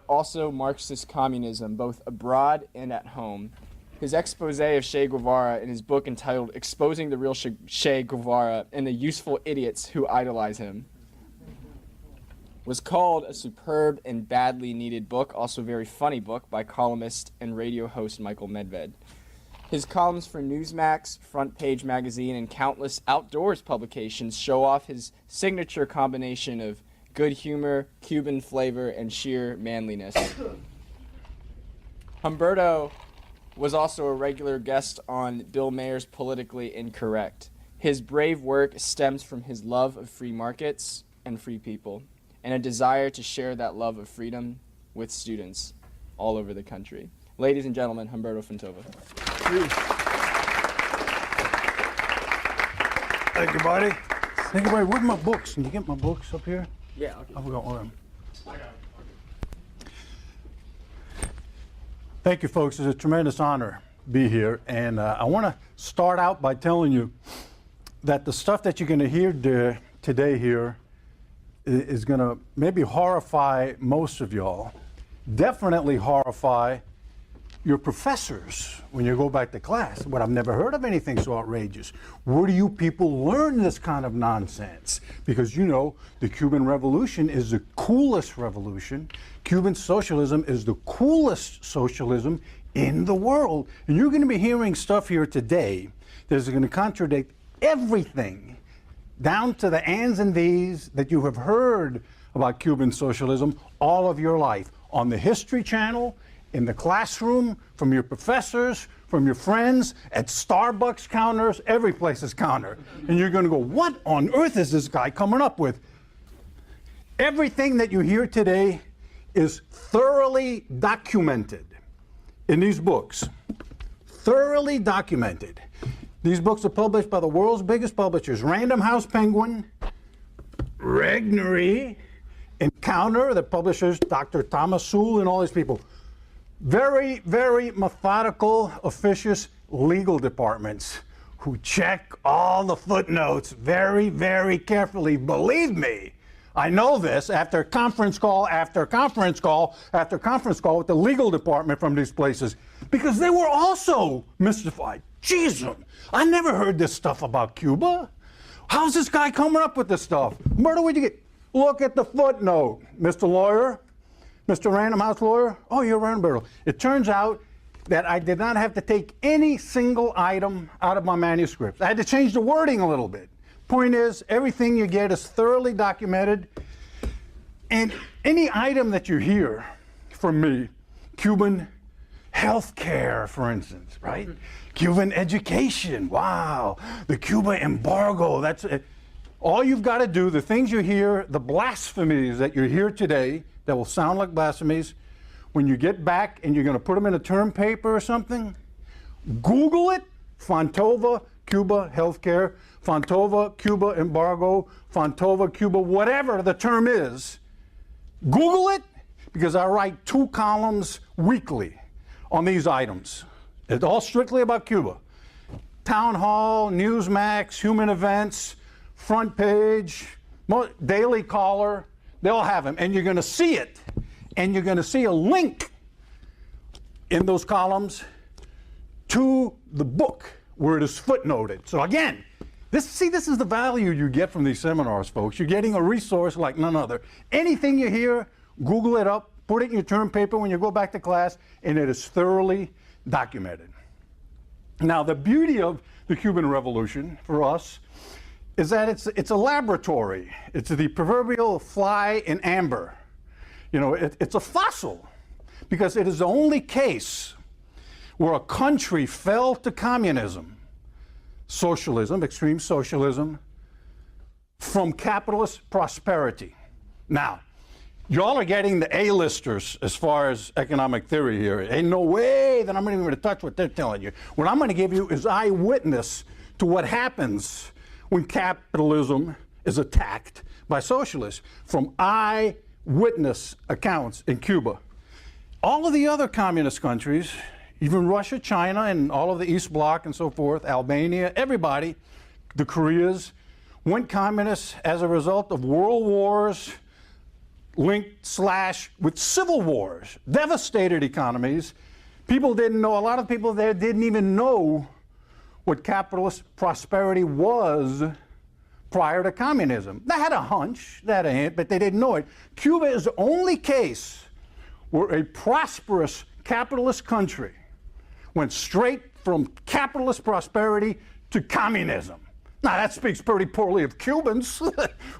but also Marxist communism, both abroad and at home. His expose of Che Guevara in his book entitled Exposing the Real Che Guevara and the Useful Idiots Who Idolize Him was called a superb and badly needed book, also a very funny book, by columnist and radio host Michael Medved. His columns for Newsmax, Front Page Magazine, and countless outdoors publications show off his signature combination of good humor, Cuban flavor, and sheer manliness. Humberto was also a regular guest on Bill Mayer's Politically Incorrect. His brave work stems from his love of free markets and free people, and a desire to share that love of freedom with students all over the country. Ladies and gentlemen, Humberto Fontova. Thank you, buddy. Thank you, buddy. Where's my books? Can you get my books up here? Yeah, okay. I've got one of them. Thank you, folks. It's a tremendous honor to be here. And I want to start out by telling you that the stuff that you're going to hear today here is going to maybe horrify most of y'all, definitely horrify your professors when you go back to class. But I've never heard of anything so outrageous. Where do you people learn this kind of nonsense? Because you know, the Cuban Revolution is the coolest revolution. Cuban socialism is the coolest socialism in the world. And you're going to be hearing stuff here today that's going to contradict everything down to the ands and these that you have heard about Cuban socialism all of your life on the History Channel, in the classroom, from your professors, from your friends, at Starbucks counters, every place is counter. And you're going to go, what on earth is this guy coming up with? Everything that you hear today is thoroughly documented in these books. Thoroughly documented. These books are published by the world's biggest publishers, Random House Penguin, Regnery, Encounter, that publishers Dr. Thomas Sewell and all these people. Very, very methodical, officious legal departments who check all the footnotes very, very carefully. Believe me, I know this after conference call after conference call after conference call with the legal department from these places, because they were also mystified. Jesus, I never heard this stuff about Cuba. How's this guy coming up with this stuff? Murder, where'd you get? Look at the footnote, Mr. Lawyer, Mr. Random House Lawyer. Oh, you're Humberto. It turns out that I did not have to take any single item out of my manuscript. I had to change the wording a little bit. Point is, everything you get is thoroughly documented. And any item that you hear from me, Cuban health care, for instance, right? Cuban education, wow. The Cuba embargo, that's it. All you've got to do, the things you hear, the blasphemies that you hear today that will sound like blasphemies, when you get back and you're going to put them in a term paper or something, Google it, Fontova, Cuba healthcare, Fontova, Cuba embargo, Fontova, Cuba, whatever the term is. Google it, because I write 2 columns weekly on these items. It's all strictly about Cuba. Town Hall, Newsmax, Human Events, Front Page, Daily Caller, they all have them. And you're going to see it. And you're going to see a link in those columns to the book where it is footnoted. So again, this is the value you get from these seminars, folks. You're getting a resource like none other. Anything you hear, Google it up, put it in your term paper when you go back to class, and it is thoroughly documented. Now, the beauty of the Cuban Revolution for us is that it's a laboratory. It's the proverbial fly in amber. You know, it's a fossil, because it is the only case where a country fell to communism, socialism, extreme socialism, from capitalist prosperity. Now, y'all are getting the A-listers as far as economic theory here. Ain't no way that I'm even going to touch what they're telling you. What I'm going to give you is eyewitness to what happens when capitalism is attacked by socialists, from eyewitness accounts in Cuba. All of the other communist countries, even Russia, China, and all of the East Bloc and so forth, Albania, everybody, the Koreas, went communist as a result of world wars, linked with civil wars, devastated economies. People didn't know, a lot of people there didn't even know what capitalist prosperity was prior to communism. They had a hunch, they had a hint, but they didn't know it. Cuba is the only case where a prosperous capitalist country went straight from capitalist prosperity to communism. Now, that speaks pretty poorly of Cubans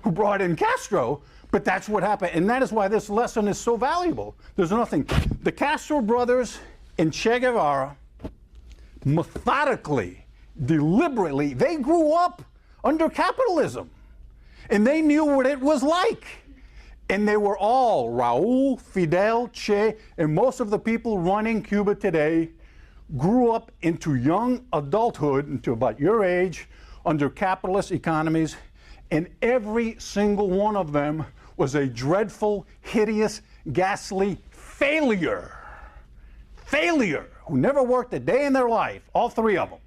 who brought in Castro, but that's what happened. And that is why this lesson is so valuable. There's nothing. The Castro brothers and Che Guevara, methodically, deliberately, they grew up under capitalism. And they knew what it was like. And they were all, Raul, Fidel, Che, and most of the people running Cuba today grew up into young adulthood, into about your age, under capitalist economies, and every single one of them was a dreadful, hideous, ghastly failure. Failure, who never worked a day in their life, all three of them.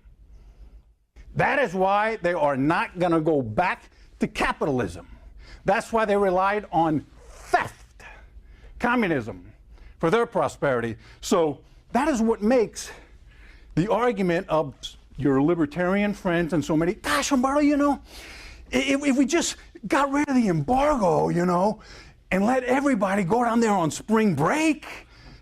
That is why they are not going to go back to capitalism. That's why they relied on theft, communism, for their prosperity. So that is what makes the argument of your libertarian friends and so many, gosh, Humberto, you know, if we just got rid of the embargo, you know, and let everybody go down there on spring break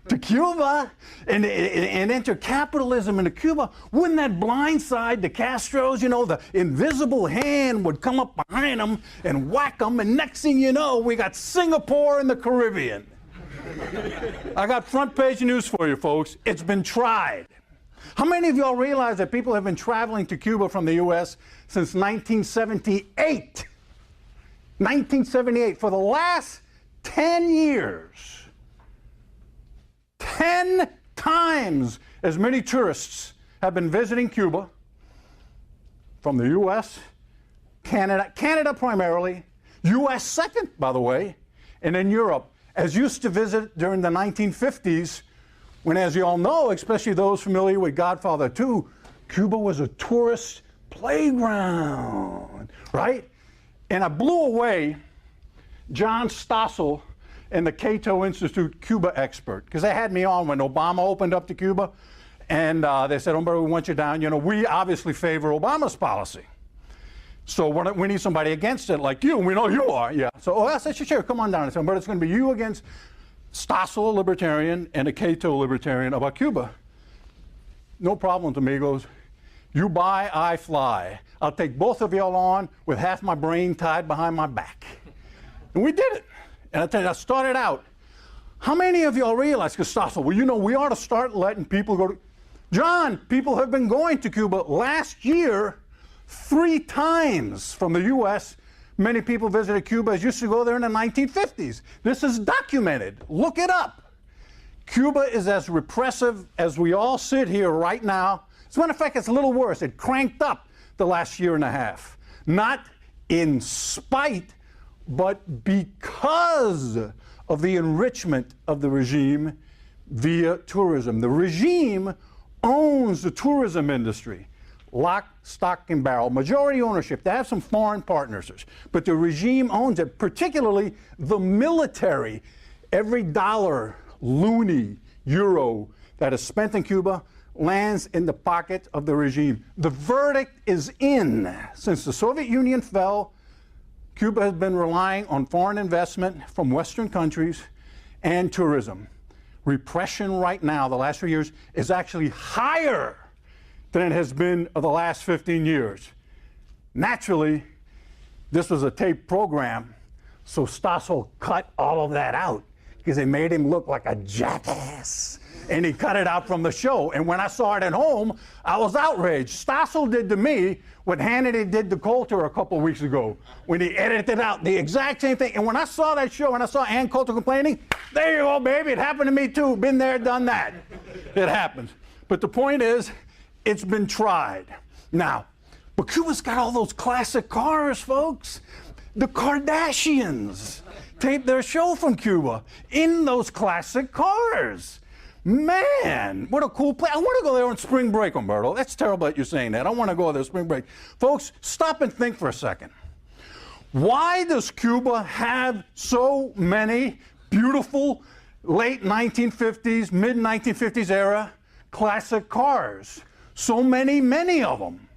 to Cuba and enter capitalism into Cuba, wouldn't that blindside the Castros? You know, the invisible hand would come up behind them and whack them, and next thing you know, we got Singapore in the Caribbean. I got front page news for you, folks. It's been tried. How many of y'all realize that people have been traveling to Cuba from the U.S. since 1978? 1978, for the last 10 years. 10 times as many tourists have been visiting Cuba from the U.S., Canada primarily, U.S. second, by the way, and then Europe, as used to visit during the 1950s, when, as you all know, especially those familiar with Godfather 2, Cuba was a tourist playground, right? And I blew away John Stossel and the Cato Institute Cuba expert, because they had me on when Obama opened up to Cuba, and they said, Humberto, we want you down. You know, we obviously favor Obama's policy. So we need somebody against it like you, and we know you are, yeah. So I said, sure, come on down. I said, but it's going to be you against Stossel, a libertarian, and a Cato libertarian about Cuba. No problems, amigos. You buy, I fly. I'll take both of y'all on with half my brain tied behind my back. And we did it. And I tell you, I started out. How many of y'all realize, because Stossel, well, you know, we ought to start letting people go to. John, people have been going to Cuba last year 3 times from the U.S. Many people visited Cuba as used to go there in the 1950s. This is documented. Look it up. Cuba is as repressive as we all sit here right now. As a matter of fact, it's a little worse. It cranked up the last year and a half. Not in spite, but because of the enrichment of the regime via tourism. The regime owns the tourism industry. Lock, stock, and barrel. Majority ownership. They have some foreign partners, but the regime owns it, particularly the military. Every dollar, loonie, euro that is spent in Cuba lands in the pocket of the regime. The verdict is in. Since the Soviet Union fell, Cuba has been relying on foreign investment from Western countries and tourism. Repression right now, the last few years, is actually higher than it has been of the last 15 years. Naturally, this was a taped program, so Stossel cut all of that out because they made him look like a jackass. And he cut it out from the show. And when I saw it at home, I was outraged. Stossel did to me what Hannity did to Coulter a couple weeks ago when he edited out the exact same thing. And when I saw that show and I saw Ann Coulter complaining, there you go, baby, it happened to me too. Been there, done that. It happens. But the point is, it's been tried. Now, but Cuba's got all those classic cars, folks. The Kardashians taped their show from Cuba in those classic cars. Man, what a cool place. I want to go there on spring break, Humberto. That's terrible that you're saying that. I want to go there spring break. Folks, stop and think for a second. Why does Cuba have so many beautiful late 1950s, mid 1950s era classic cars? So many of them.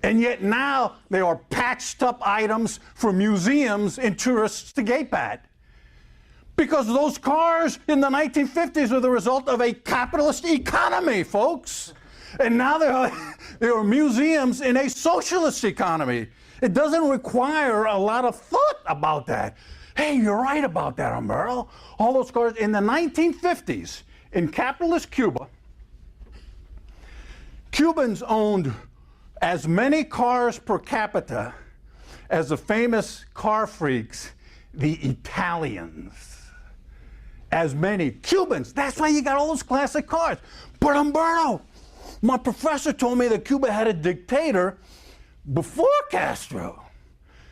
And yet now they are patched up items for museums and tourists to gape at. Because those cars in the 1950s were the result of a capitalist economy, folks. And now they are museums in a socialist economy. It doesn't require a lot of thought about that. Hey, you're right about that, Humberto. All those cars in the 1950s in capitalist Cuba, Cubans owned as many cars per capita as the famous car freaks, the Italians. As many Cubans. That's why you got all those classic cars. But Humberto, my professor told me that Cuba had a dictator before Castro,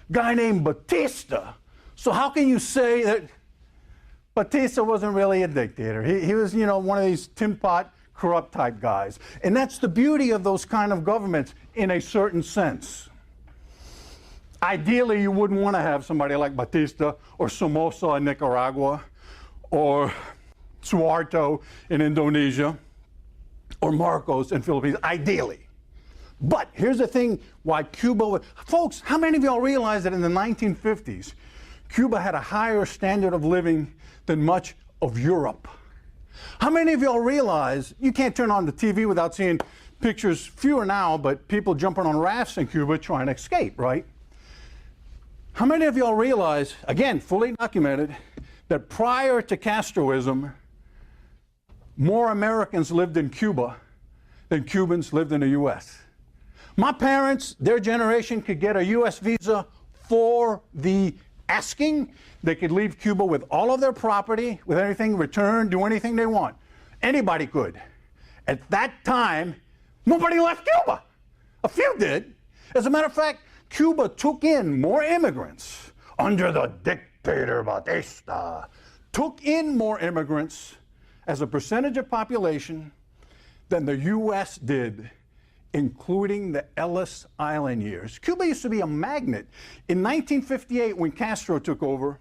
a guy named Batista. So how can you say that Batista wasn't really a dictator? He was, you know, one of these tin pot, corrupt type guys. And that's the beauty of those kind of governments in a certain sense. Ideally, you wouldn't want to have somebody like Batista or Somoza in Nicaragua or Suharto in Indonesia or Marcos in Philippines, ideally. But here's the thing why Cuba, folks, how many of y'all realize that in the 1950s, Cuba had a higher standard of living than much of Europe? How many of y'all realize you can't turn on the TV without seeing pictures, fewer now, but people jumping on rafts in Cuba trying to escape, right? How many of y'all realize, again, fully documented, that prior to Castroism, more Americans lived in Cuba than Cubans lived in the U.S.? My parents, their generation, could get a U.S. visa for the asking. They could leave Cuba with all of their property, with anything, return, do anything they want. Anybody could. At that time, nobody left Cuba. A few did. As a matter of fact, Cuba took in more immigrants under the dictator Batista, took in more immigrants as a percentage of population than the U.S. did, including the Ellis Island years. Cuba used to be a magnet. In 1958, when Castro took over,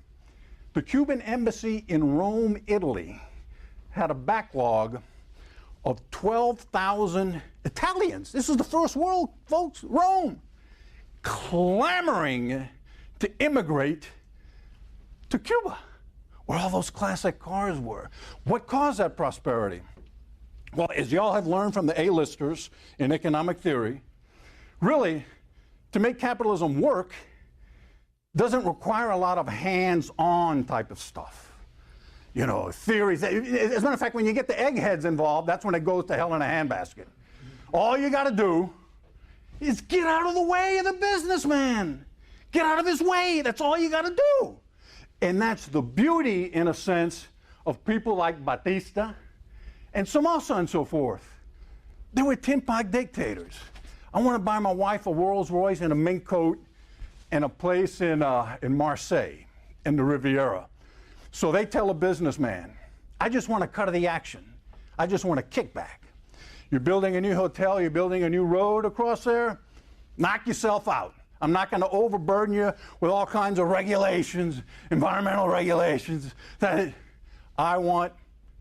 the Cuban embassy in Rome, Italy, had a backlog of 12,000 Italians. This is the first world, folks, Rome, clamoring to immigrate to Cuba, where all those classic cars were. What caused that prosperity? Well, as y'all have learned from the A-listers in economic theory, really, to make capitalism work doesn't require a lot of hands-on type of stuff. You know, theories. As a matter of fact, when you get the eggheads involved, that's when it goes to hell in a handbasket. All you got to do is get out of the way of the businessman. Get out of his way. That's all you got to do. And that's the beauty, in a sense, of people like Batista and Somoza and so forth. They were tin pot dictators. I want to buy my wife a Rolls Royce and a mink coat and a place in Marseille, in the Riviera. So they tell a businessman, I just want a cut of the action. I just want a kickback. You're building a new hotel, you're building a new road across there, knock yourself out. I'm not going to overburden you with all kinds of regulations, environmental regulations. I want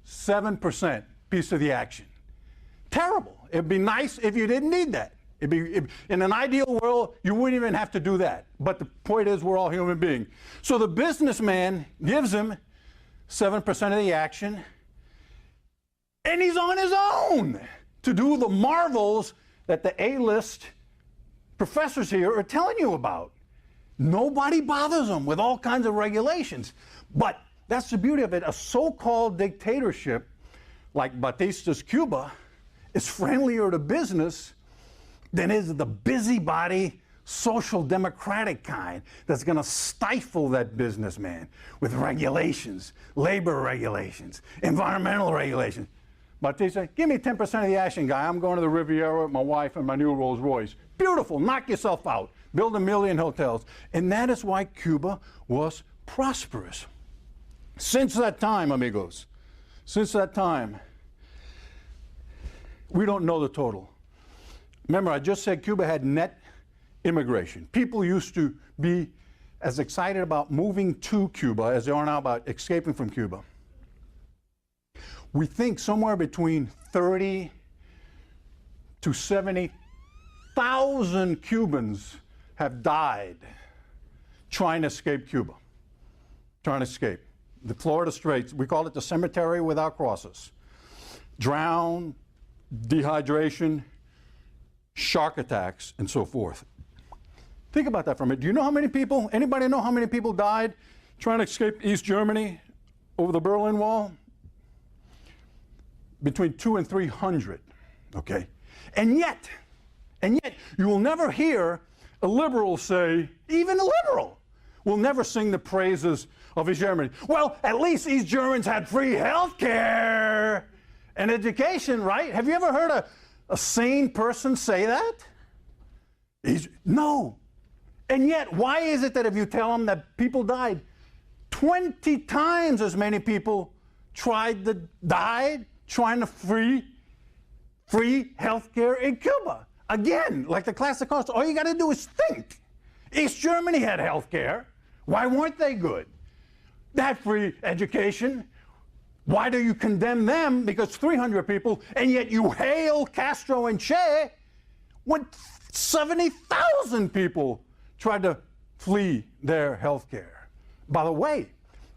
7% piece of the action. Terrible. It'd be nice if you didn't need that. In an ideal world, you wouldn't even have to do that. But the point is, we're all human beings. So the businessman gives him 7% of the action, and he's on his own to do the marvels that the A-list professors here are telling you about. Nobody bothers them with all kinds of regulations. But that's the beauty of it. A so-called dictatorship like Batista's Cuba is friendlier to business than is the busybody, social democratic kind that's going to stifle that businessman with regulations, labor regulations, environmental regulations. Batista, give me 10% of the action, guy. I'm going to the Riviera with my wife and my new Rolls Royce. Beautiful. Knock yourself out. Build 1 million hotels. And that is why Cuba was prosperous. Since that time, amigos, since that time, we don't know the total. Remember, I just said Cuba had net immigration. People used to be as excited about moving to Cuba as they are now about escaping from Cuba. We think somewhere between 30 to 70,000 Cubans have died trying to escape Cuba, trying to escape. The Florida Straits, we call it the cemetery without crosses. Drown, dehydration, shark attacks, and so forth. Think about that for a minute. Do you know how many people, anybody know how many people died trying to escape East Germany over the Berlin Wall? Between 200 and 300, okay? And yet, you will never hear a liberal say, even a liberal will never sing the praises of East Germany. Well, at least East Germans had free health care and education, right? Have you ever heard a sane person say that? No. And yet, why is it that if you tell them that people died, 20 times as many people died trying to free health care in Cuba? Again, like the classic cost, all you got to do is think. East Germany had health care. Why weren't they good? They had free education. Why do you condemn them? Because 300 people, and yet you hail Castro and Che when 70,000 people tried to flee their health care. By the way,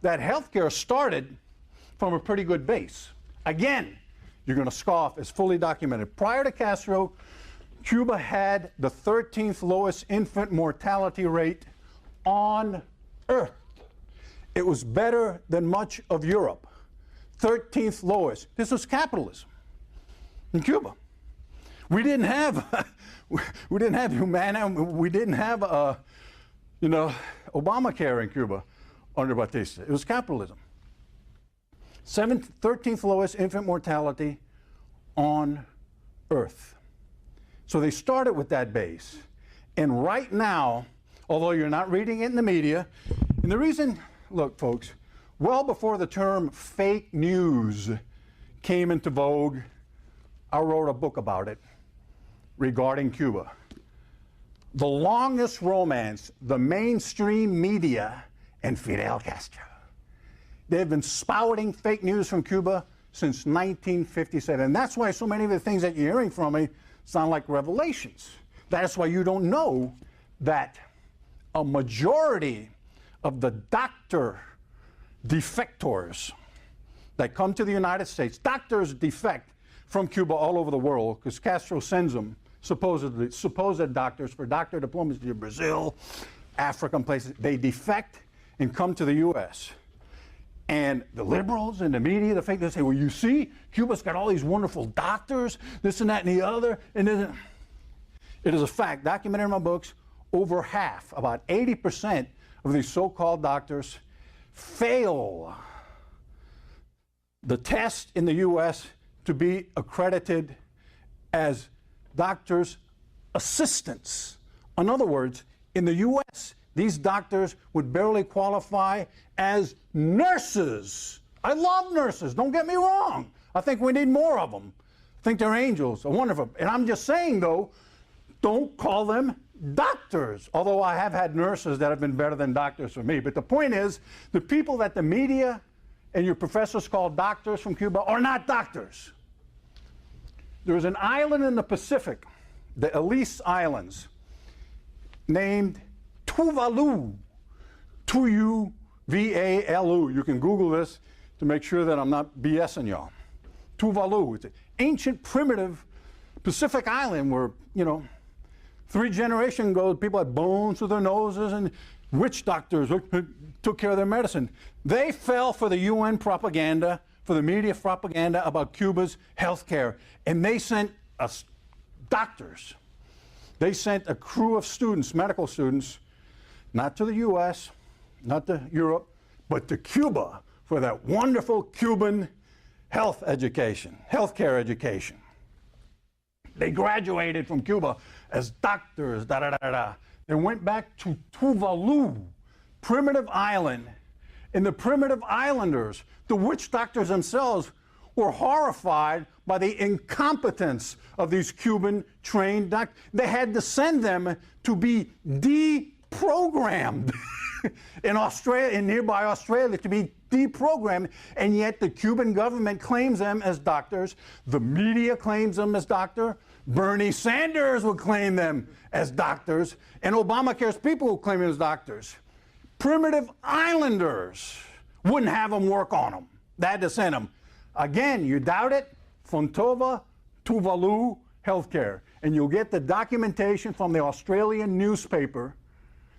that health care started from a pretty good base. Again, you're going to scoff, it's fully documented. Prior to Castro, Cuba had the 13th lowest infant mortality rate on earth. It was better than much of Europe. 13th lowest. This was capitalism in Cuba. We didn't have Humana. We didn't have Obamacare in Cuba under Batista. It was capitalism. 13th lowest infant mortality on earth. So they started with that base. And right now, although you're not reading it in the media, and the reason, look, folks, well before the term fake news came into vogue, I wrote a book about it regarding Cuba. The longest romance, the mainstream media and Fidel Castro. They've been spouting fake news from Cuba since 1957. And that's why so many of the things that you're hearing from me sound like revelations. That's why you don't know that a majority of the doctor defectors that come to the United States, doctors defect from Cuba all over the world because Castro sends them, supposed doctors for doctor diplomas to Brazil, African places. They defect and come to the U.S. And the liberals and the media, the fake news say, well, you see, Cuba's got all these wonderful doctors, this and that and the other. And then it is a fact, documented in my books, over half, about 80% of these so-called doctors fail the test in the U.S. to be accredited as doctors' assistants. In other words, in the U.S., these doctors would barely qualify as nurses. I love nurses, don't get me wrong. I think we need more of them. I think they're angels, wonderful. And I'm just saying, though, don't call them doctors, although I have had nurses that have been better than doctors for me. But the point is, the people that the media and your professors call doctors from Cuba are not doctors. There's an island in the Pacific, the Ellice Islands, named Tuvalu, Tuvalu. You can Google this to make sure that I'm not BSing y'all. Tuvalu, it's an ancient, primitive Pacific island where, 3 generations ago, people had bones to their noses and witch doctors took care of their medicine. They fell for the UN propaganda, for the media propaganda about Cuba's health care. And they sent us doctors. They sent a crew of students, medical students, not to the US, not to Europe, but to Cuba for that wonderful Cuban health care education. They graduated from Cuba as doctors, They went back to Tuvalu, primitive island. And the primitive islanders, the witch doctors themselves, were horrified by the incompetence of these Cuban trained doctors. They had to send them to be deprogrammed. in Australia, in nearby Australia, to be deprogrammed, and yet the Cuban government claims them as doctors. The media claims them as doctors. Bernie Sanders would claim them as doctors, and Obamacare's people would claim them as doctors. Primitive islanders wouldn't have them work on them. They had to send them. Again, you doubt it? Fontova, Tuvalu Healthcare. And you'll get the documentation from the Australian newspaper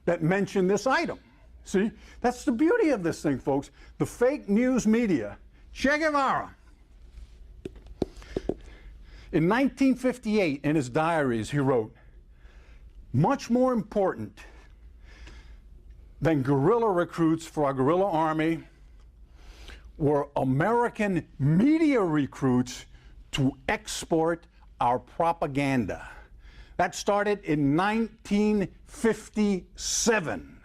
that mentioned this item. See, that's the beauty of this thing, folks. The fake news media. Che Guevara. In 1958, in his diaries, he wrote, much more important than guerrilla recruits for our guerrilla army were American media recruits to export our propaganda. That started in 1957.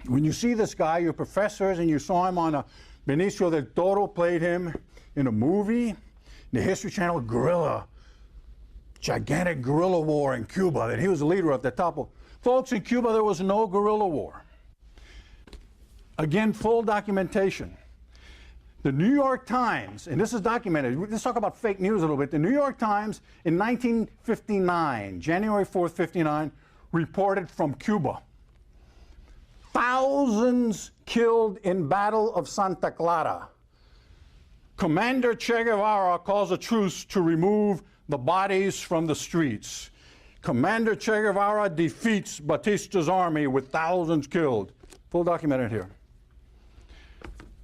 When you see this guy, your professors, and you saw him on a Benicio del Toro played him in a movie, the History Channel, guerrilla, gigantic guerrilla war in Cuba, that he was the leader of the top of. Folks, in Cuba there was no guerrilla war. Again, full documentation. The New York Times, and this is documented, let's talk about fake news a little bit. The New York Times in 1959, January 4th, 59, reported from Cuba. Thousands killed in Battle of Santa Clara. Commander Che Guevara calls a truce to remove the bodies from the streets. Commander Che Guevara defeats Batista's army with thousands killed. Full documented here.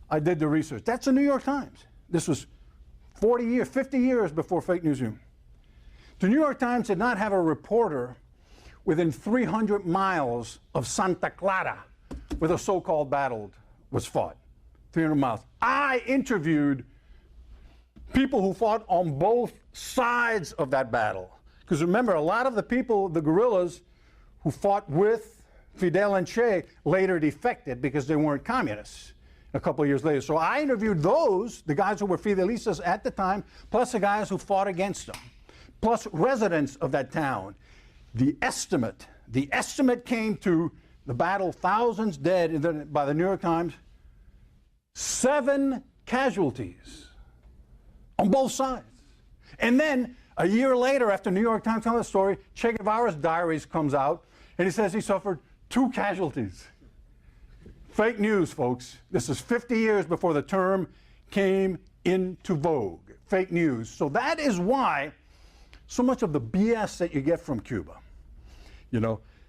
I did the research. That's the New York Times. This was 40 years, 50 years before fake news. The New York Times did not have a reporter within 300 miles of Santa Clara where the so-called battle was fought. 300 miles. I interviewed people who fought on both sides of that battle. Because remember, a lot of the people, the guerrillas who fought with Fidel and Che, later defected because they weren't communists a couple of years later. So I interviewed those, the guys who were Fidelistas at the time, plus the guys who fought against them, plus residents of that town. The estimate came to the battle, thousands dead by the New York Times, 7 casualties on both sides. And then a year later, after New York Times telling the story, Che Guevara's diaries comes out, and he says he suffered 2 casualties. Fake news, folks. This is 50 years before the term came into vogue. Fake news. So that is why so much of the BS that you get from Cuba,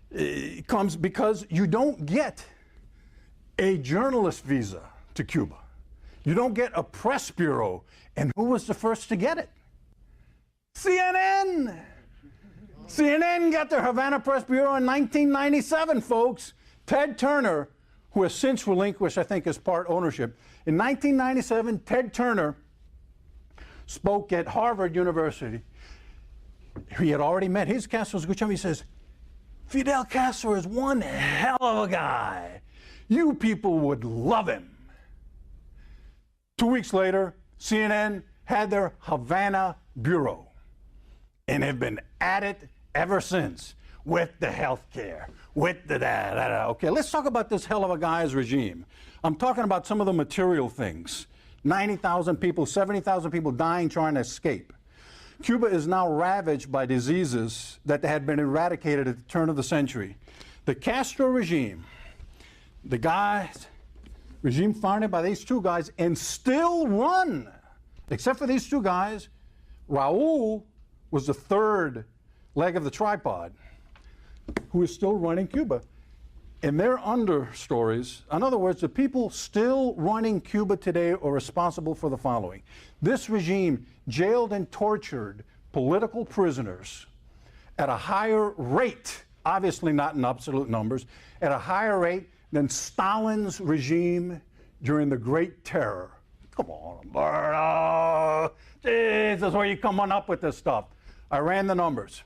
it comes because you don't get a journalist visa to Cuba. You don't get a press bureau. And who was the first to get it? CNN! CNN got their Havana Press Bureau in 1997, folks. Ted Turner, who has since relinquished, I think, his part ownership. In 1997, Ted Turner spoke at Harvard University. He had already met his Castro's good chum. He says, Fidel Castro is one hell of a guy. You people would love him. 2 weeks later, CNN had their Havana Bureau and have been at it ever since with the health care, with the da-da-da. Okay, let's talk about this hell of a guy's regime. I'm talking about some of the material things. 90,000 people, 70,000 people dying trying to escape. Cuba is now ravaged by diseases that had been eradicated at the turn of the century. The Castro regime, regime founded by these 2 guys and still run, except for these 2 guys, Raul was the 3rd leg of the tripod, who is still running Cuba. And their understories, in other words, the people still running Cuba today are responsible for the following. This regime jailed and tortured political prisoners at a higher rate, obviously not in absolute numbers, at a higher rate than Stalin's regime during the Great Terror. Come on, Humberto. Jesus, where are you coming up with this stuff? I ran the numbers.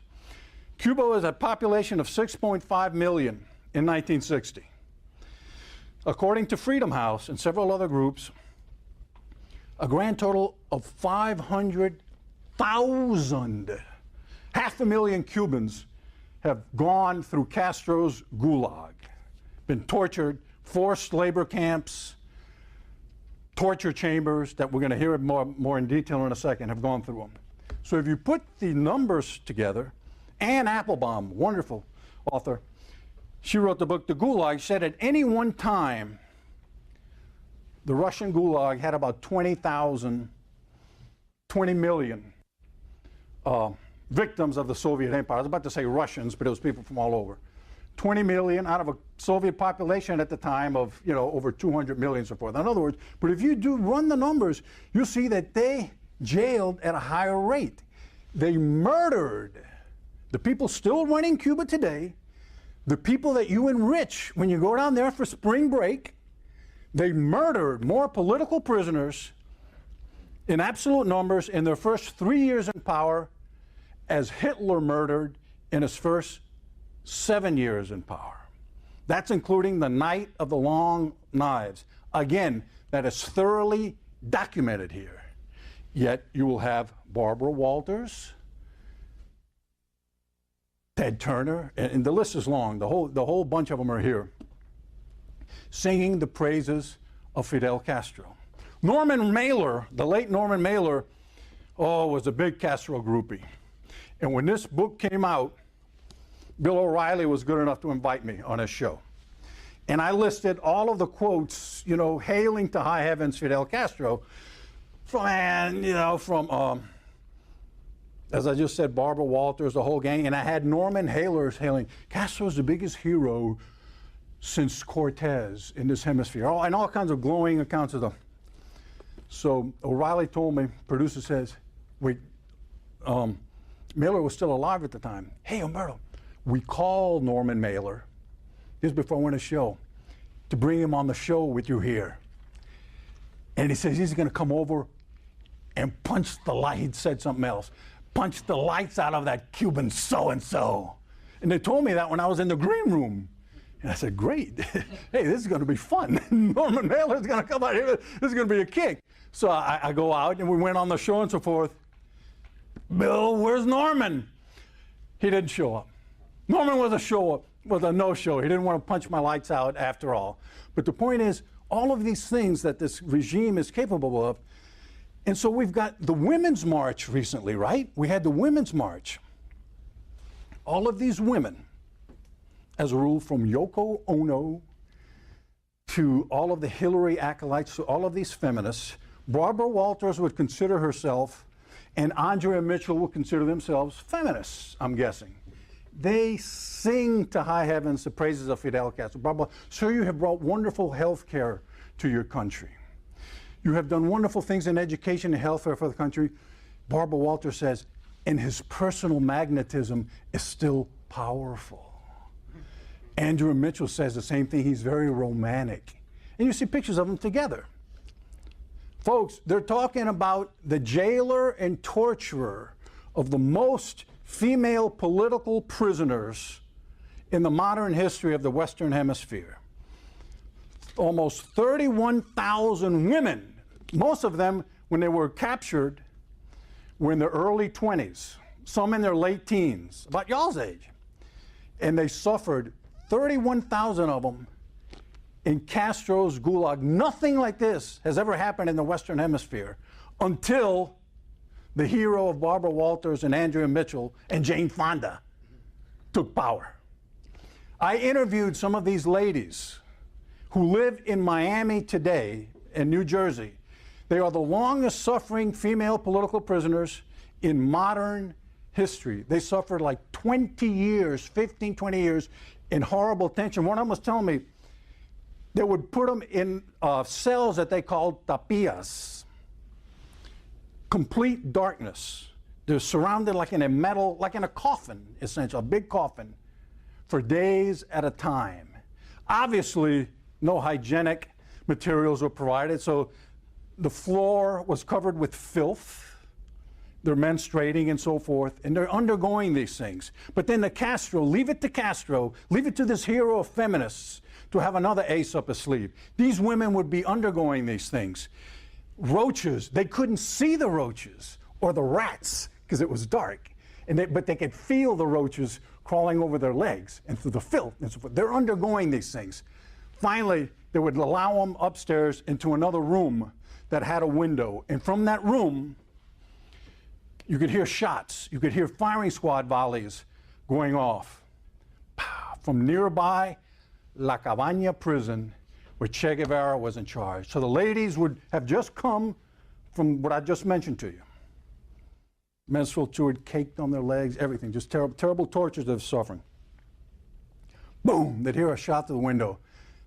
Cuba was a population of 6.5 million in 1960. According to Freedom House and several other groups, a grand total of 500,000, 500,000 Cubans have gone through Castro's gulag. been tortured, forced labor camps, torture chambers that we're going to hear more in detail in a second, have gone through them. So if you put the numbers together, Anne Applebaum, wonderful author, she wrote the book The Gulag, said at any one time the Russian Gulag had about 20 million victims of the Soviet Empire. I was about to say Russians, but it was people from all over. 20 million out of a Soviet population at the time of, over 200 million, so forth. In other words, but if you do run the numbers, you'll see that they jailed at a higher rate. They murdered the people still running Cuba today, the people that you enrich when you go down there for spring break. They murdered more political prisoners in absolute numbers in their first 3 years in power as Hitler murdered in his first 7 years in power. That's including the Night of the Long Knives. Again, that is thoroughly documented here. Yet you will have Barbara Walters, Ted Turner, and the list is long. The whole bunch of them are here, singing the praises of Fidel Castro. Norman Mailer, the late Norman Mailer, was a big Castro groupie. And when this book came out, Bill O'Reilly was good enough to invite me on his show. And I listed all of the quotes, hailing to high heavens Fidel Castro from, as I just said, Barbara Walters, the whole gang. And I had Norman Mailer's hailing, Castro's the biggest hero since Cortez in this hemisphere. And all kinds of glowing accounts of them. So O'Reilly told me, producer says, wait, Mailer was still alive at the time. Hey, Humberto, we called Norman Mailer, just before I went to show, to bring him on the show with you here. And he says he's going to come over and punch the light. He'd said something else. Punch the lights out of that Cuban so-and-so. And they told me that when I was in the green room. And I said, great. Hey, this is going to be fun. Norman Mailer's going to come out here. This is going to be a kick. So I go out, and we went on the show and so forth. Bill, where's Norman? He didn't show up. Norman was a no-show. He didn't want to punch my lights out after all. But the point is, all of these things that this regime is capable of. And so we've got the Women's March recently, right? We had the Women's March. All of these women, as a rule, from Yoko Ono to all of the Hillary acolytes, to all of these feminists, Barbara Walters would consider herself, and Andrea Mitchell would consider themselves feminists, I'm guessing. They sing to high heavens the praises of Fidel Castro. Barbara, sir, you have brought wonderful health care to your country. You have done wonderful things in education and health care for the country. Barbara Walters says, and his personal magnetism is still powerful. Andrea Mitchell says the same thing. He's very romantic. And you see pictures of them together. Folks, they're talking about the jailer and torturer of the most female political prisoners in the modern history of the Western Hemisphere. Almost 31,000 women, most of them, when they were captured, were in their early 20s, some in their late teens, about y'all's age. And they suffered, 31,000 of them, in Castro's Gulag. Nothing like this has ever happened in the Western Hemisphere until the hero of Barbara Walters and Andrea Mitchell and Jane Fonda took power. I interviewed some of these ladies who live in Miami today, in New Jersey. They are the longest suffering female political prisoners in modern history. They suffered like 20 years, 15, 20 years in horrible tension. One of them was telling me they would put them in cells that they called tapillas. Complete darkness. They're surrounded like in a metal, like in a coffin, essentially, a big coffin, for days at a time. Obviously, no hygienic materials were provided, so the floor was covered with filth. They're menstruating and so forth, and they're undergoing these things. But then leave it to this hero of feminists to have another ace up his sleeve. These women would be undergoing these things. Roaches, they couldn't see the roaches or the rats because it was dark, but they could feel the roaches crawling over their legs and through the filth and so forth. They're undergoing these things. Finally, they would allow them upstairs into another room that had a window. And from that room, you could hear shots. You could hear firing squad volleys going off from nearby La Cabaña prison, where Che Guevara was in charge. So the ladies would have just come from what I just mentioned to you. Menstrual fluid caked on their legs, everything, just terrible, terrible tortures they're suffering. Boom, they'd hear a shot through the window.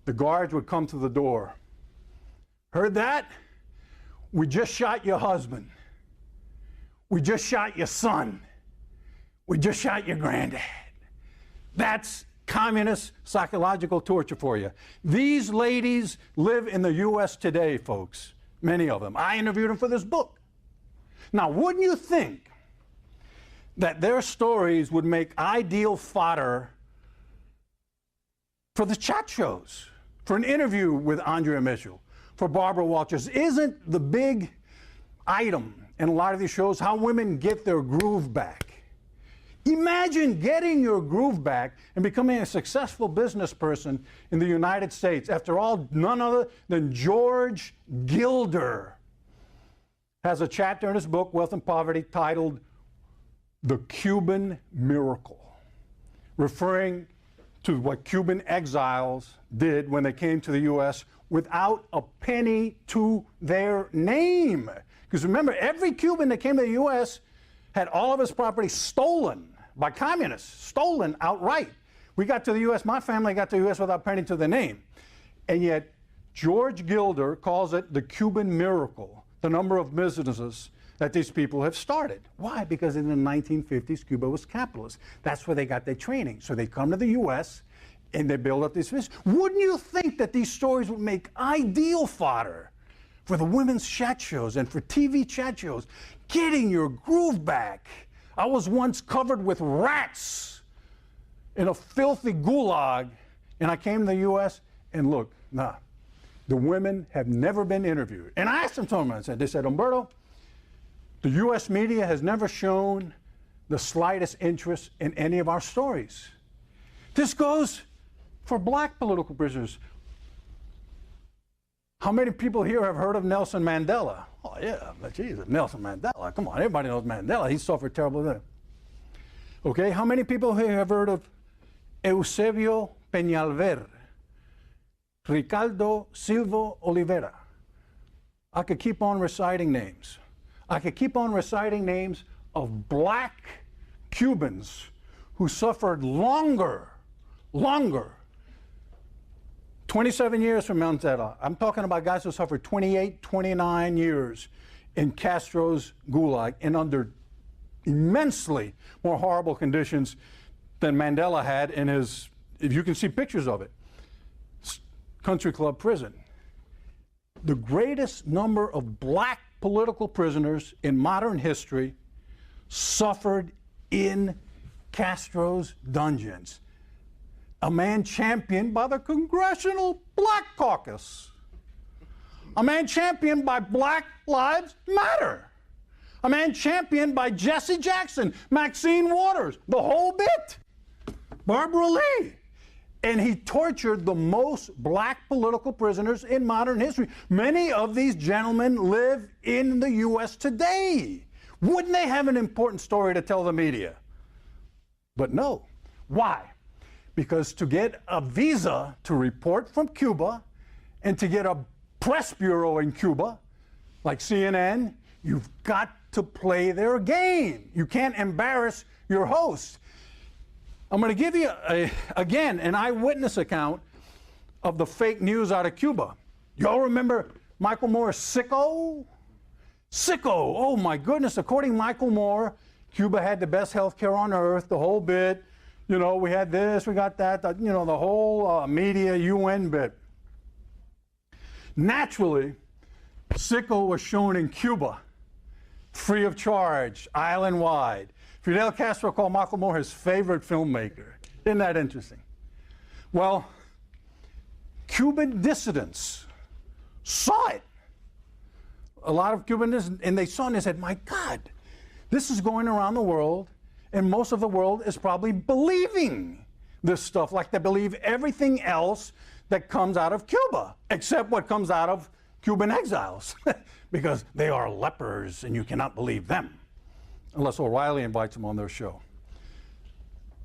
The guards would come to the door. Heard that? We just shot your husband. We just shot your son. We just shot your granddad. That's communist psychological torture for you. These ladies live in the U.S. today, folks, many of them. I interviewed them for this book. Now, wouldn't you think that their stories would make ideal fodder for the chat shows, for an interview with Andrea Mitchell, for Barbara Walters? Isn't the big item in a lot of these shows how women get their groove back? Imagine getting your groove back and becoming a successful business person in the United States. After all, none other than George Gilder has a chapter in his book, Wealth and Poverty, titled The Cuban Miracle, referring to what Cuban exiles did when they came to the U.S. without a penny to their name. Because remember, every Cuban that came to the U.S. had all of his property stolen by communists, stolen outright. We got to the U.S., my family got to the U.S. without a penny to their name. And yet, George Gilder calls it the Cuban miracle, the number of businesses that these people have started. Why? Because in the 1950s, Cuba was capitalist. That's where they got their training. So they come to the U.S. and they build up these businesses. Wouldn't you think that these stories would make ideal fodder for the women's chat shows and for TV chat shows? Getting your groove back. I was once covered with rats in a filthy gulag, and I came to the U.S. and look, nah, the women have never been interviewed. And I asked them, they said, Humberto, the U.S. media has never shown the slightest interest in any of our stories. This goes for black political prisoners. How many people here have heard of Nelson Mandela? Oh, yeah, but Jesus, Nelson Mandela. Come on, everybody knows Mandela. He suffered terrible things. Okay, how many people here have heard of Eusebio Peñalver, Ricardo Silva Oliveira? I could keep on reciting names. I could keep on reciting names of black Cubans who suffered longer, 27 years from Mandela. I'm talking about guys who suffered 28, 29 years in Castro's gulag and under immensely more horrible conditions than Mandela had in his, if you can see pictures of it, country club prison. The greatest number of black political prisoners in modern history suffered in Castro's dungeons. A man championed by the Congressional Black Caucus. A man championed by Black Lives Matter. A man championed by Jesse Jackson, Maxine Waters, the whole bit. Barbara Lee. And he tortured the most black political prisoners in modern history. Many of these gentlemen live in the U.S. today. Wouldn't they have an important story to tell the media? But no. Why? Because to get a visa to report from Cuba and to get a press bureau in Cuba, like CNN, you've got to play their game. You can't embarrass your host. I'm going to give you, again, an eyewitness account of the fake news out of Cuba. Y'all remember Michael Moore's Sicko? Sicko, oh my goodness, according to Michael Moore, Cuba had the best health care on earth, the whole bit. You know, we had this, we got that, you know, the whole media UN bit. Naturally, Sicko was shown in Cuba, free of charge, island-wide. Fidel Castro called Michael Moore his favorite filmmaker. Isn't that interesting? Well, Cuban dissidents saw it. A lot of Cuban dissidents, and they saw it and they said, my God, this is going around the world, And most of the world is probably believing this stuff like they believe everything else that comes out of Cuba, except what comes out of Cuban exiles, because they are lepers and you cannot believe them, unless O'Reilly invites them on their show.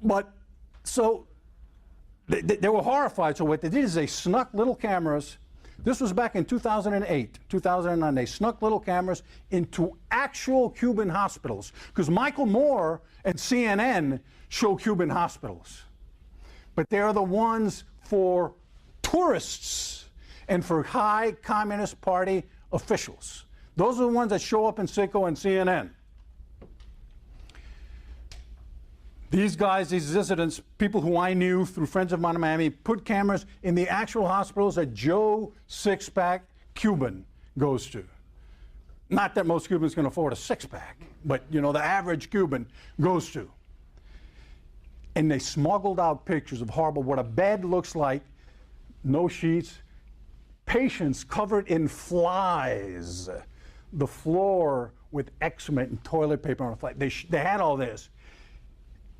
But so they were horrified. So what they did is they snuck little cameras. This was back in 2008, 2009. They snuck little cameras into actual Cuban hospitals, because Michael Moore and CNN show Cuban hospitals. But they're the ones for tourists and for high Communist Party officials. Those are the ones that show up in Sicko and CNN. These guys, these dissidents, people who I knew through friends of mine in Miami, put cameras in the actual hospitals that Joe Six-Pack Cuban goes to. Not that most Cubans can afford a six-pack, but you know, the average Cuban goes to. And they smuggled out pictures of horrible, what a bed looks like, no sheets, patients covered in flies, the floor with excrement and toilet paper on the fly. They had all this.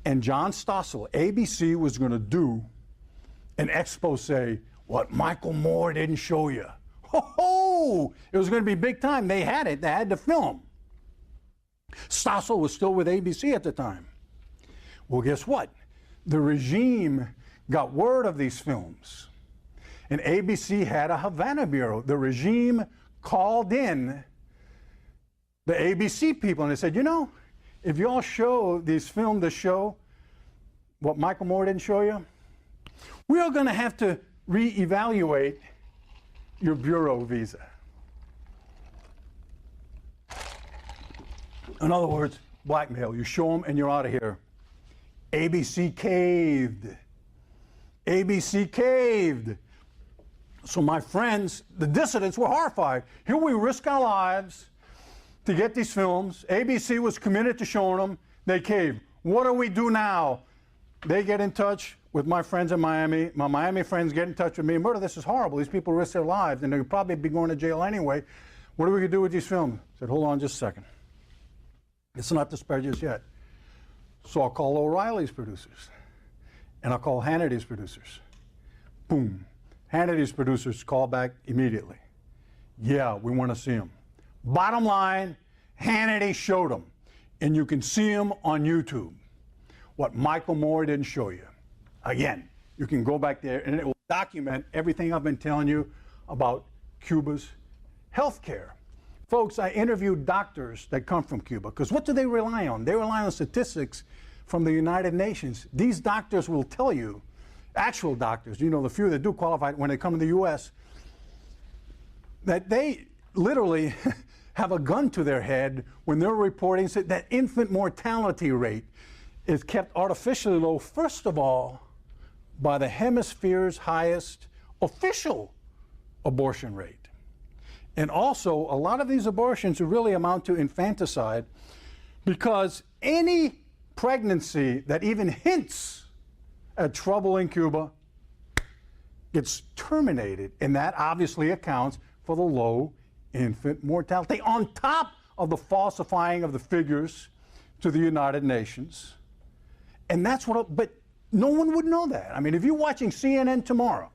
And John Stossel, ABC, was going to do an expose, what Michael Moore didn't show you. Ho! It was going to be big time. They had it. They had to film. Stossel was still with ABC at the time. Well, guess what? The regime got word of these films. And ABC had a Havana bureau. The regime called in the ABC people and they said, you know, if you all show these films to show what Michael Moore didn't show you, we are going to have to reevaluate your bureau visa. In other words, blackmail. You show them and you're out of here. ABC caved. ABC caved. So my friends, the dissidents, were horrified. Here we risk our lives to get these films. ABC was committed to showing them. They caved. What do we do now? They get in touch with my friends in Miami. My Miami friends get in touch with me. Murder, this is horrible. These people risk their lives, and they'll probably be going to jail anyway. What are we going to do with these films? I said, hold on just a second. It's not disparaged yet. So I'll call O'Reilly's producers, and I'll call Hannity's producers. Boom. Hannity's producers call back immediately. Yeah, we want to see them. Bottom line, Hannity showed them, and you can see them on YouTube. What Michael Moore didn't show you. Again, you can go back there, and it will document everything I've been telling you about Cuba's health care. Folks, I interviewed doctors that come from Cuba, because what do they rely on? They rely on statistics from the United Nations. These doctors will tell you, actual doctors, you know, the few that do qualify when they come to the U.S., that they literally have a gun to their head when they're reporting that infant mortality rate is kept artificially low, first of all, by the hemisphere's highest official abortion rate. And also, a lot of these abortions really amount to infanticide, because any pregnancy that even hints at trouble in Cuba gets terminated, and that obviously accounts for the low infant mortality, on top of the falsifying of the figures to the United Nations. And that's what, but no one would know that. I mean, if you're watching CNN tomorrow,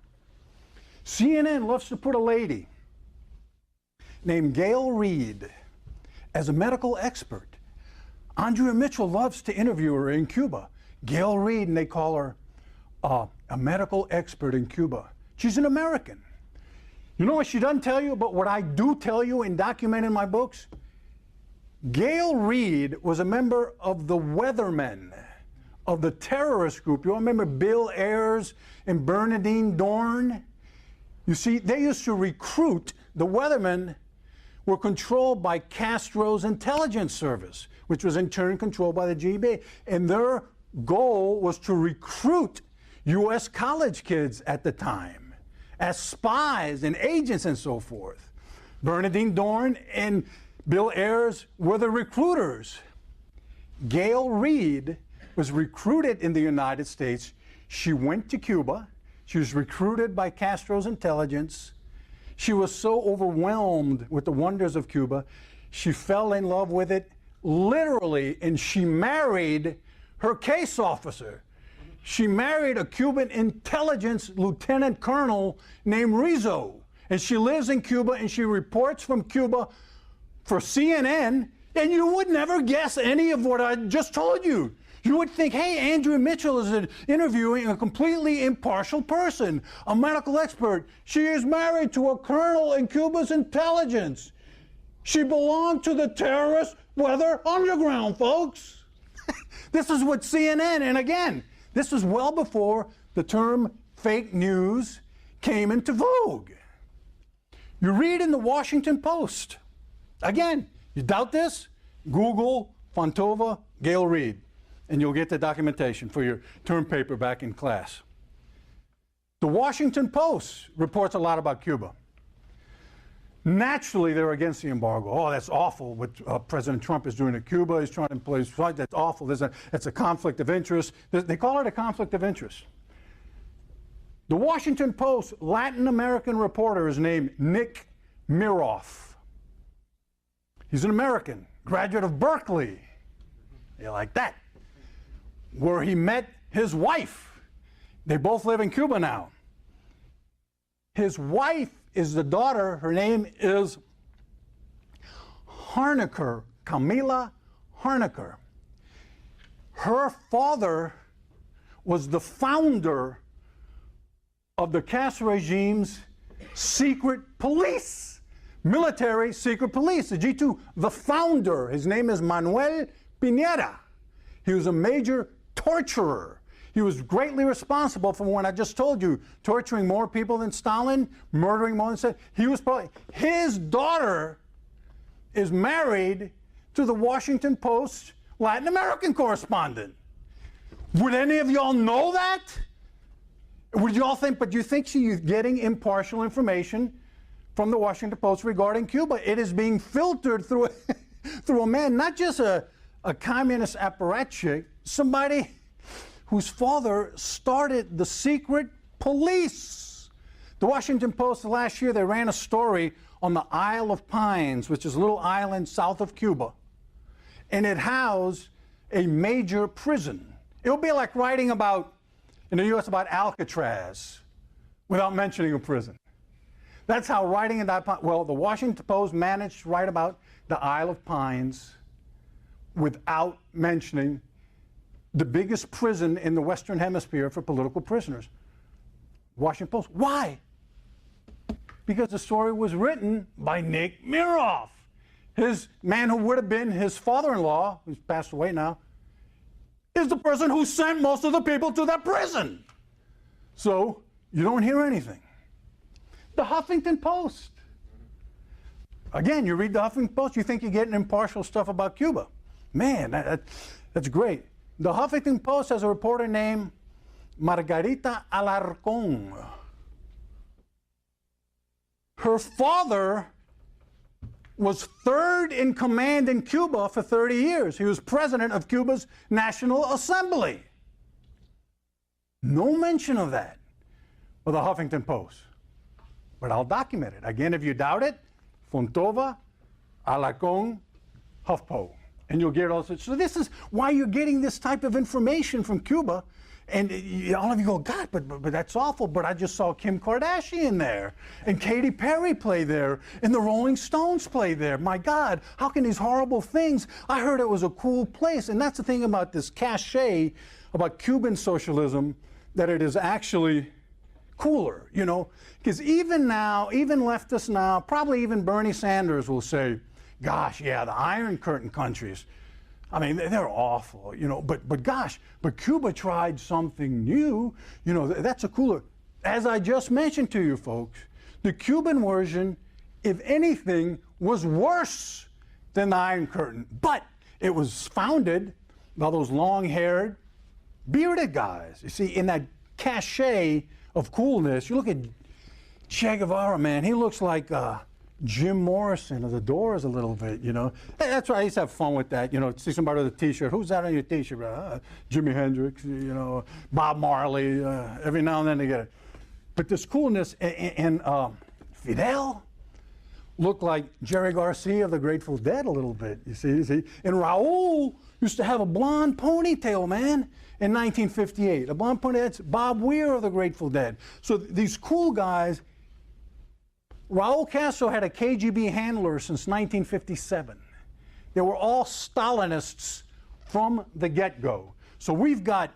CNN loves to put a lady named Gail Reed as a medical expert. Andrea Mitchell loves to interview her in Cuba. Gail Reed, and they call her a medical expert in Cuba. She's an American. You know what she doesn't tell you, but what I do tell you and document in my books? Gail Reed was a member of the Weathermen, of the terrorist group. You all remember Bill Ayers and Bernadine Dorn? You see, they used to recruit, the Weathermen were controlled by Castro's intelligence service, which was in turn controlled by the GB. And their goal was to recruit U.S. college kids at the time as spies and agents and so forth. Bernadine Dorn and Bill Ayers were the recruiters. Gail Reed was recruited in the United States. She went to Cuba. She was recruited by Castro's intelligence. She was so overwhelmed with the wonders of Cuba, she fell in love with it literally, and she married her case officer. She married a Cuban intelligence lieutenant colonel named Rizzo. And she lives in Cuba and she reports from Cuba for CNN. And you would never guess any of what I just told you. You would think, hey, Andrea Mitchell is interviewing a completely impartial person, a medical expert. She is married to a colonel in Cuba's intelligence. She belonged to the terrorist weather underground, folks. This is what CNN, and again, this was well before the term fake news came into vogue. You read in the Washington Post. Again, you doubt this? Google Fontova, Gail Reed, and you'll get the documentation for your term paper back in class. The Washington Post reports a lot about Cuba. Naturally, they're against the embargo. Oh, that's awful what President Trump is doing to Cuba. He's trying to place, that's awful. It's a conflict of interest. They call it a conflict of interest. The Washington Post Latin American reporter is named Nick Miroff. He's an American, graduate of Berkeley. You like that? Where he met his wife. They both live in Cuba now. His wife is the daughter, her name is Harnacker, Camila Harnacker. Her father was the founder of the Castro regime's secret police, military secret police, the G2, the founder. His name is Manuel Piñera. He was a major torturer. He was greatly responsible for what I just told you, torturing more people than Stalin, murdering more than Stalin. He was probably, his daughter is married to the Washington Post Latin American correspondent. Would any of y'all know that? Would y'all think, but you think she's getting impartial information from the Washington Post regarding Cuba? It is being filtered through, through a man, not just a communist apparatchik, somebody whose father started the secret police. The Washington Post last year, they ran a story on the Isle of Pines, which is a little island south of Cuba. And it housed a major prison. It would be like writing about, in the U.S., about Alcatraz without mentioning a prison. That's how writing in that, well, the Washington Post managed to write about the Isle of Pines without mentioning the biggest prison in the Western Hemisphere for political prisoners. Washington Post. Why? Because the story was written by Nick Miroff, his man who would have been his father-in-law, who's passed away now, is the person who sent most of the people to that prison. So you don't hear anything. The Huffington Post. Again, you read the Huffington Post, you think you're getting impartial stuff about Cuba. Man, that's great. The Huffington Post has a reporter named Margarita Alarcón. Her father was third in command in Cuba for 30 years. He was president of Cuba's National Assembly. No mention of that with the Huffington Post. But I'll document it. Again, if you doubt it, Fontova, Alarcón, HuffPo. And you'll get all this. So this is why you're getting this type of information from Cuba. And all of you go, God, but that's awful. But I just saw Kim Kardashian there. And Katy Perry play there. And the Rolling Stones play there. My God, how can these horrible things? I heard it was a cool place. And that's the thing about this cachet about Cuban socialism, that it is actually cooler, you know. Because even now, even leftists now, probably even Bernie Sanders will say, gosh, yeah, the Iron Curtain countries, I mean, they're awful, you know, but gosh, but Cuba tried something new, you know, that's a cooler. As I just mentioned to you folks, the Cuban version, if anything, was worse than the Iron Curtain, but it was founded by those long-haired, bearded guys. You see, in that cachet of coolness, you look at Che Guevara, man, he looks like Jim Morrison of the Doors a little bit, you know. That's why I used to have fun with that, you know, see somebody with a T-shirt. Who's that on your T-shirt? Jimi Hendrix, you know, Bob Marley. Every now and then they get it. But this coolness, and Fidel, looked like Jerry Garcia of the Grateful Dead a little bit, you see? And Raul used to have a blonde ponytail, man, in 1958. A blonde ponytail, that's Bob Weir of the Grateful Dead. So these cool guys, Raul Castro had a KGB handler since 1957. They were all Stalinists from the get-go. So we've got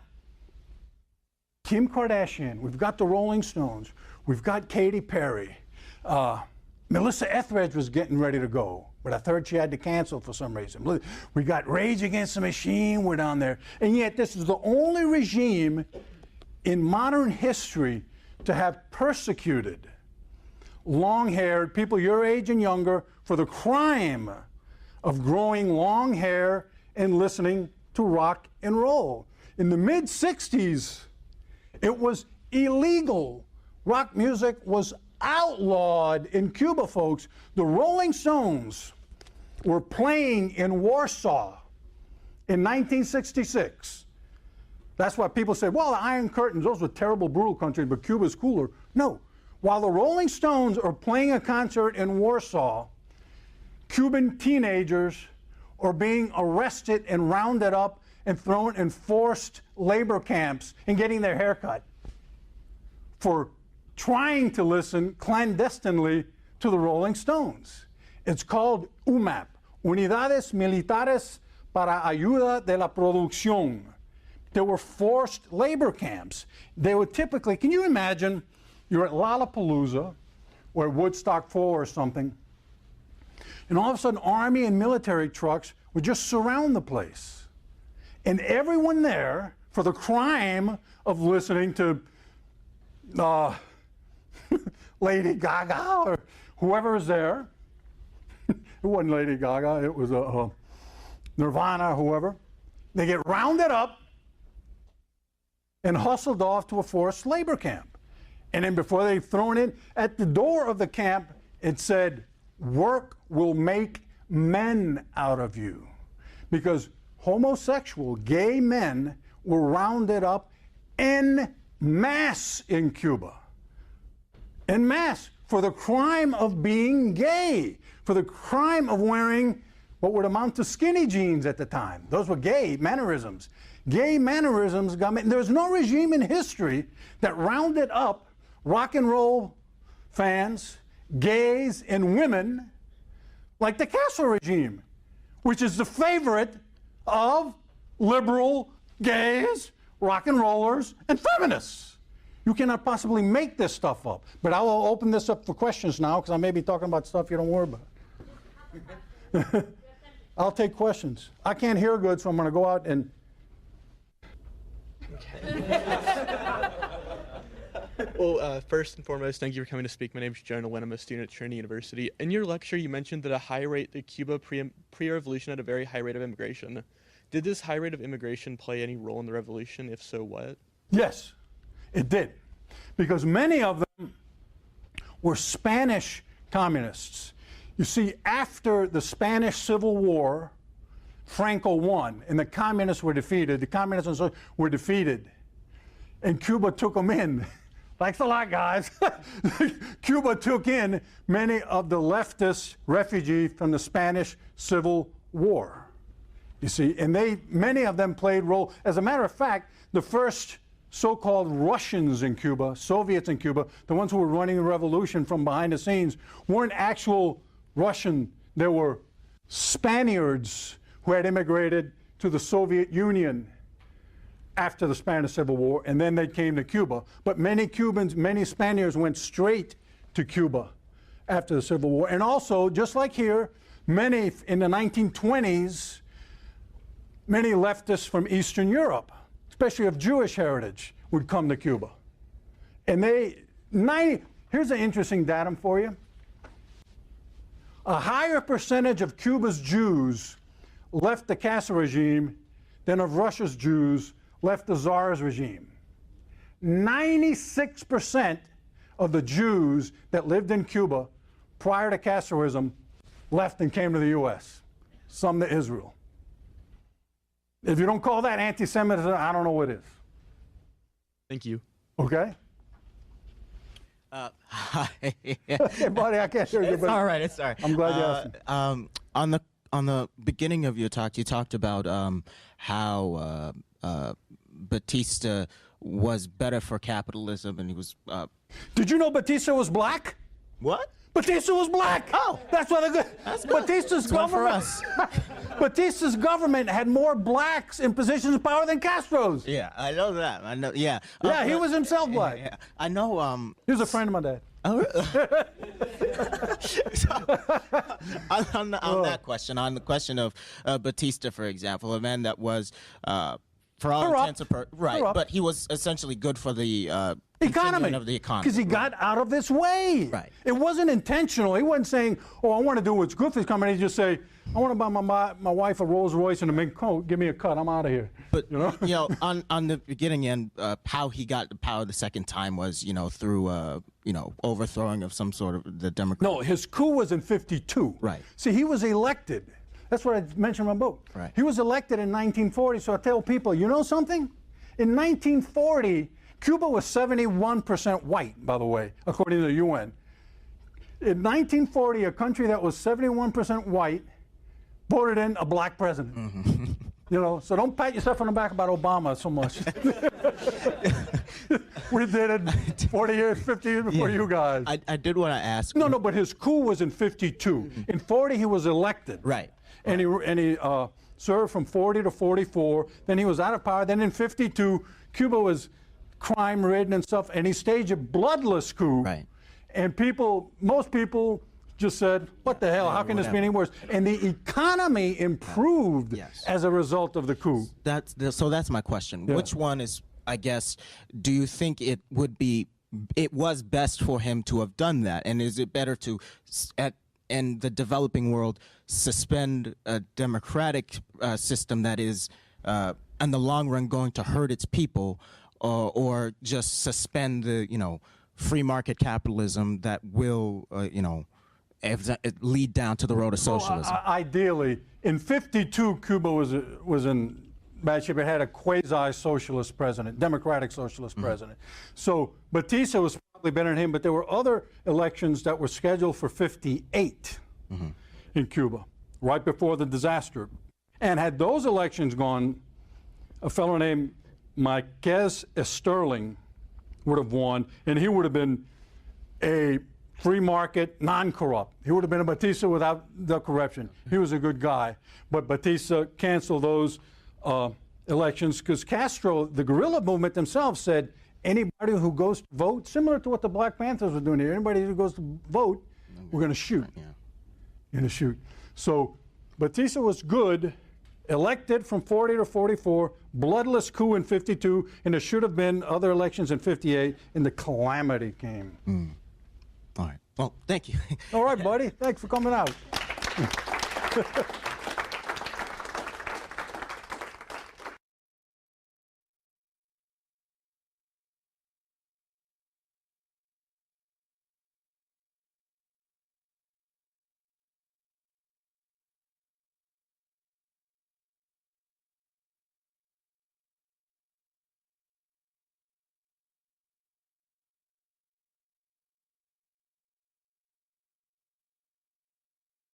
Kim Kardashian, we've got the Rolling Stones, we've got Katy Perry. Melissa Etheridge was getting ready to go, but I heard she had to cancel for some reason. We got Rage Against the Machine, we're down there. And yet this is the only regime in modern history to have persecuted long-haired people your age and younger for the crime of growing long hair and listening to rock and roll. In the mid-60s, it was illegal. Rock music was outlawed in Cuba, folks. The Rolling Stones were playing in Warsaw in 1966. That's why people say, well, the Iron Curtains, those were terrible, brutal countries, but Cuba's cooler. No. While the Rolling Stones are playing a concert in Warsaw, Cuban teenagers are being arrested and rounded up and thrown in forced labor camps and getting their hair cut for trying to listen clandestinely to the Rolling Stones. It's called UMAP, Unidades Militares para Ayuda de la Producción. There were forced labor camps. They would typically, can you imagine, you're at Lollapalooza or Woodstock 4 or something, and all of a sudden army and military trucks would just surround the place. And everyone there, for the crime of listening to Lady Gaga or whoever was there, it wasn't Lady Gaga, it was Nirvana or whoever, they get rounded up and hustled off to a forced labor camp. And then before they're thrown in, at the door of the camp, it said, work will make men out of you. Because homosexual, gay men were rounded up en masse in Cuba. En masse, for the crime of being gay, for the crime of wearing what would amount to skinny jeans at the time. Those were gay mannerisms. Gay mannerisms got made. There's no regime in history that rounded up rock and roll fans, gays, and women like the Castro regime, which is the favorite of liberal gays, rock and rollers, and feminists. You cannot possibly make this stuff up. But I will open this up for questions now, because I may be talking about stuff you don't worry about. I'll take questions. I can't hear good, so I'm going to go out and... Well, first and foremost, thank you for coming to speak. My name is Jonah Lynn. I'm a student at Trinity University. In your lecture, you mentioned that Cuba pre-revolution had a very high rate of immigration. Did this high rate of immigration play any role in the revolution? If so, what? Yes, it did. Because many of them were Spanish communists. You see, after the Spanish Civil War, Franco won, and the communists were defeated. The communists were defeated, and Cuba took them in. Thanks a lot, guys. Cuba took in many of the leftist refugees from the Spanish Civil War. You see, and many of them played role. As a matter of fact, the first so-called Russians in Cuba, Soviets in Cuba, the ones who were running the revolution from behind the scenes, weren't actual Russian. They were Spaniards who had immigrated to the Soviet Union after the Spanish Civil War, and then they came to Cuba. But many Cubans, many Spaniards went straight to Cuba after the Civil War. And also, just like here, many in the 1920s, many leftists from Eastern Europe, especially of Jewish heritage, would come to Cuba. And here's an interesting datum for you. A higher percentage of Cuba's Jews left the Castro regime than of Russia's Jews left the Tsar's regime. 96% of the Jews that lived in Cuba prior to Castroism left and came to the U.S., some to Israel. If you don't call that anti-Semitism, I don't know what is. Thank you. Okay? Hi. Hey, buddy, I can't hear you. It's But all right. It's all right. I'm glad you asked me. On the beginning of your talk, you talked about how Batista was better for capitalism, and he was. Did you know Batista was black? What? Batista was black. Oh. That's why good. Batista's That's one for government. us. Batista's government had more blacks in positions of power than Castro's. Yeah, I know that. I know. Yeah. Yeah, he was himself black. Yeah, I know. He was a friend of my dad. Oh, really? on that question, on the question of Batista, for example, a man that was, for all Corrupt. intents and purposes, right, Corrupt. but he was essentially good for the Economy. of the economy. Because he got out of this way. Right. It wasn't intentional. He wasn't saying, oh, I want to do what's good for this company. He'd just say, I want to buy my wife a Rolls Royce and a mink coat. Give me a cut. I'm out of here. But you know, on the beginning end, how he got the power the second time was, through overthrowing of some sort of the Democrat. No, his coup was in '52. Right. See, he was elected. That's what I mentioned in my book. Right. He was elected in 1940. So I tell people, you know something? In 1940, Cuba was 71% white, by the way, according to the UN. In 1940, a country that was 71% white voted in a black president. Mm-hmm. So don't pat yourself on the back about Obama so much. We did it 40 years, 50 years before you guys. I did want to ask. No, but his coup was in '52. In '40, he was elected. Right. And he served from '40 to '44. Then he was out of power. Then in '52, Cuba was crime-ridden and stuff, and he staged a bloodless coup. Right. And most people just said, what the hell, how can this be any worse? And the economy improved as a result of the coup. So that's my question. Yeah. Which one is, I guess, do you think it was best for him to have done that? And is it better to, in the developing world, suspend a democratic system that is, in the long run, going to hurt its people, or just suspend the, free market capitalism that will, lead down to the road of socialism? Ideally, in '52, Cuba was in bad shape. It had a quasi-socialist president, democratic socialist president. So Batista was probably better than him, but there were other elections that were scheduled for '58 in Cuba, right before the disaster. And had those elections gone, a fellow named Marquez Sterling would have won, and he would have been a free market, non-corrupt. He would have been a Batista without the corruption. He was a good guy. But Batista canceled those elections because Castro, the guerrilla movement themselves, said anybody who goes to vote, similar to what the Black Panthers were doing here, anybody who goes to vote, we're going to shoot. We're going to shoot. So Batista was good, elected from '40 to '44, bloodless coup in '52, and there should have been other elections in '58, and the calamity came. All right. Well, thank you. All right, buddy. Thanks for coming out.